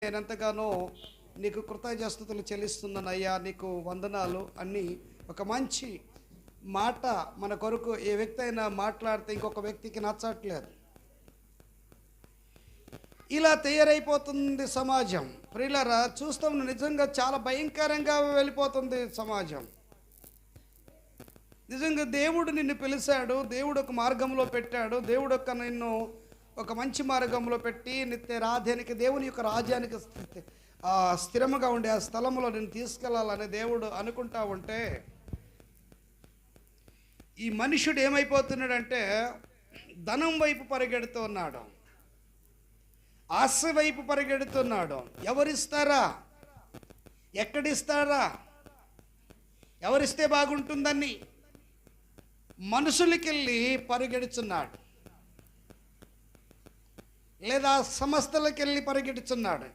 నేనెంతగానో నీకు కృతజ్ఞతలు చెల్లిస్తున్నానయ్యా, నీకు వందనాలు అన్నీ. ఒక మంచి మాట మన కొరకు ఏ వ్యక్తి అయినా మాట్లాడితే ఇంకొక వ్యక్తికి నచ్చట్లేదు. ఇలా తయారైపోతుంది సమాజం. ప్రియులారా, చూస్తాం నిజంగా చాలా భయంకరంగా వెళ్ళిపోతుంది సమాజం. నిజంగా దేవుడు నిన్ను పిలిచాడు, దేవుడు ఒక మార్గంలో పెట్టాడు, దేవుడు నిన్ను ఒక మంచి మార్గంలో పెట్టి నిత్య రాధ్యానికి, దేవుని యొక్క రాజ్యానికి స్థిరముగా ఉండే ఆ స్థలంలో నేను తీసుకెళ్లాలని దేవుడు అనుకుంటా ఉంటే, ఈ మనుషుడు ఏమైపోతున్నాడంటే ధనం వైపు పరిగెడుతున్నాడు, ఆశ వైపు పరిగెడుతున్నాడు. ఎవరిస్తారా, ఎక్కడిస్తారా, ఎవరిస్తే బాగుంటుందని మనుషులకెళ్ళి పరిగెడుతున్నాడు, లేదా సంస్థలకెళ్ళి పరిగెడుతున్నాడు.